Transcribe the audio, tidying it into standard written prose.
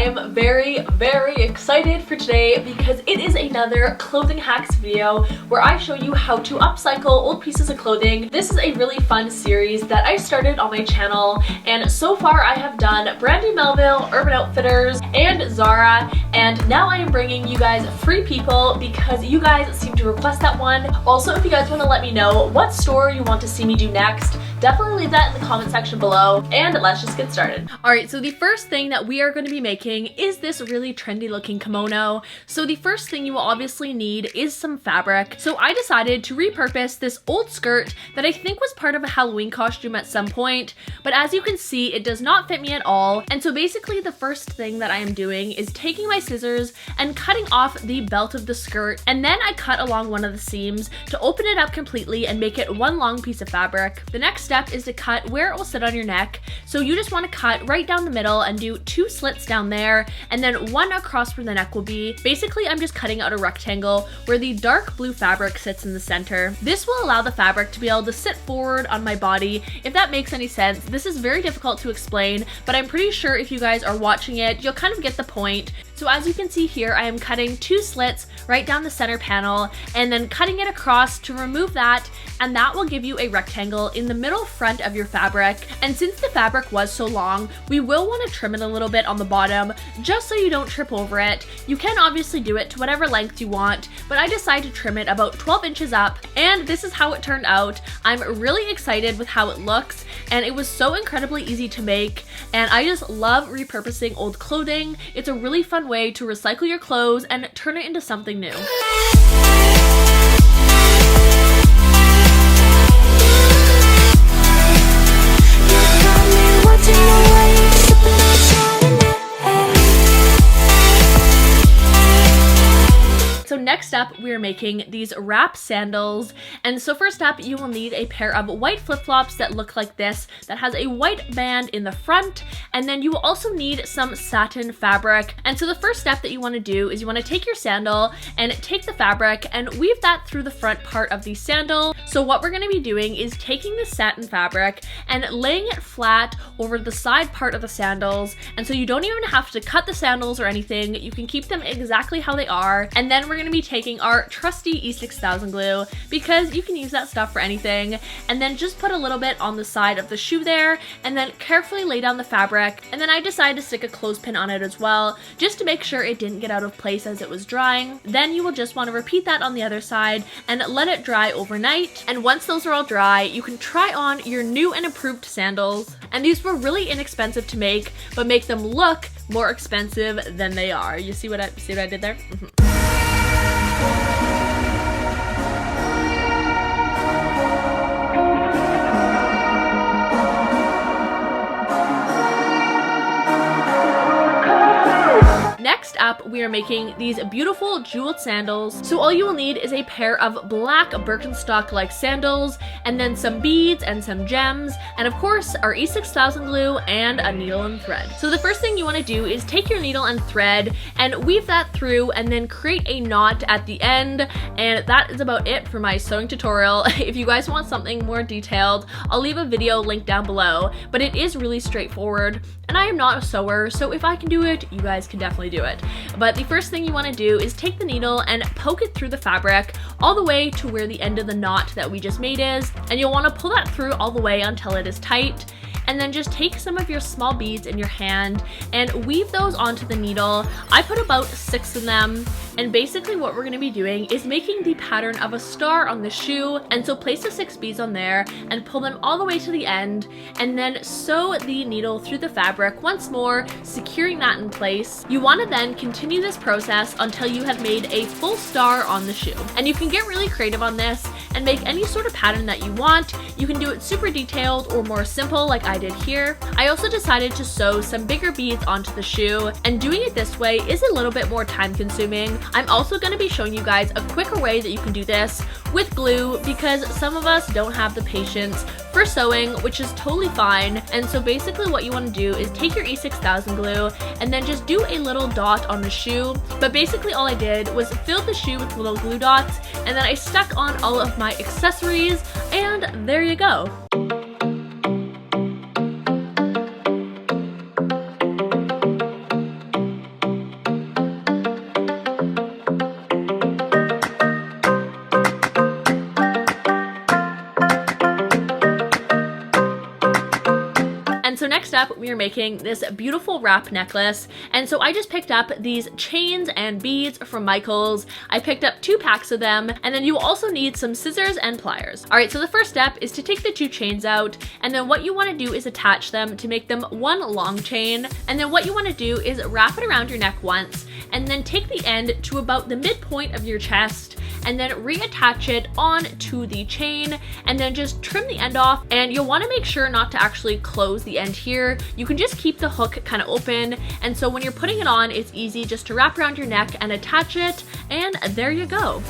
I'm very excited for today because it is another clothing hacks video where I show you how to upcycle old pieces of clothing. This is a really fun series that I started on my channel, and so far I have done Brandy Melville, Urban Outfitters, and Zara, and now I am bringing you guys Free People because you guys seem to request that one. Also, if you guys want to let me know what store you want to see me do next, definitely leave that in the comment section below, and let's just get started. Alright, so the first thing that we are going to be making is this really trendy looking kimono. So the first thing you will obviously need is some fabric. So I decided to repurpose this old skirt that I think was part of a Halloween costume at some point, but as you can see, it does not fit me at all. And so basically the first thing that I am doing is taking my scissors and cutting off the belt of the skirt, and then I cut along one of the seams to open it up completely and make it one long piece of fabric. The next step is to cut where it will sit on your neck. So you just want to cut right down the middle and do 2 slits down there and then 1 across where the neck will be. Basically, I'm just cutting out a rectangle where the dark blue fabric sits in the center. This will allow the fabric to be able to sit forward on my body, if that makes any sense. This is very difficult to explain, but I'm pretty sure if you guys are watching it, you'll kind of get the point. So as you can see here, I am cutting 2 slits right down the center panel and then cutting it across to remove that, and that will give you a rectangle in the middle front of your fabric. And since the fabric was so long, we will want to trim it a little bit on the bottom just so you don't trip over it. You can obviously do it to whatever length you want, but I decided to trim it about 12 inches up, and this is how it turned out. I'm really excited with how it looks, and it was so incredibly easy to make, and I just love repurposing old clothing. It's a really fun way to recycle your clothes and turn it into something new. So next up, we are making these wrap sandals. And so first up, you will need a pair of white flip-flops that look like this, that has a white band in the front, and then you will also need some satin fabric. And so the first step that you want to do is you want to take your sandal and take the fabric and weave that through the front part of the sandal. So what we're going to be doing is taking the satin fabric and laying it flat over the side part of the sandals, and so you don't even have to cut the sandals or anything. You can keep them exactly how they are. And then we're going to be taking our trusty E6000 glue, because you can use that stuff for anything, and then just put a little bit on the side of the shoe there, and then carefully lay down the fabric. And then I decided to stick a clothespin on it as well, just to make sure it didn't get out of place as it was drying. Then you will just want to repeat that on the other side and let it dry overnight. And once those are all dry, you can try on your new and improved sandals. And these were really inexpensive to make, but make them look more expensive than they are. You see what I did there? Next up, we are making these beautiful jeweled sandals. So all you will need is a pair of black Birkenstock-like sandals, and then some beads and some gems, and of course our E6000 glue and a needle and thread. So the first thing you want to do is take your needle and thread and weave that through, and then create a knot at the end. And that is about it for my sewing tutorial. If you guys want something more detailed, I'll leave a video link down below, but it is really straightforward. And I am not a sewer, so if I can do it, you guys can definitely do it. But the first thing you want to do is take the needle and poke it through the fabric all the way to where the end of the knot that we just made is, and you'll want to pull that through all the way until it is tight. And then just take some of your small beads in your hand and weave those onto the needle. I put about 6 of them, and basically what we're going to be doing is making the pattern of a star on the shoe. And so place the 6 beads on there and pull them all the way to the end, and then sew the needle through the fabric once more, securing that in place. You want to then continue this process until you have made a full star on the shoe. And you can get really creative on this and make any sort of pattern that you want. You can do it super detailed or more simple like I did here. I also decided to sew some bigger beads onto the shoe, and doing it this way is a little bit more time consuming. I'm also going to be showing you guys a quicker way that you can do this with glue, because some of us don't have the patience for sewing, which is totally fine. And so basically what you want to do is take your E6000 glue and then just do a little dot on the shoe. But basically all I did was fill the shoe with little glue dots, and then I stuck on all of my accessories, and there you go. next up, we are making this beautiful wrap necklace. And so I just picked up these chains and beads from Michael's. I picked up 2 packs of them, and then you will also need some scissors and pliers. All right, so the first step is to take the 2 chains out, and then what you want to do is attach them to make them one long chain. And then what you want to do is wrap it around your neck once, and then take the end to about the midpoint of your chest, and then reattach it on to the chain, and then just trim the end off. And you'll want to make sure not to actually close the end here. You can just keep the hook kind of open, and so when you're putting it on, it's easy just to wrap around your neck and attach it, and there you go.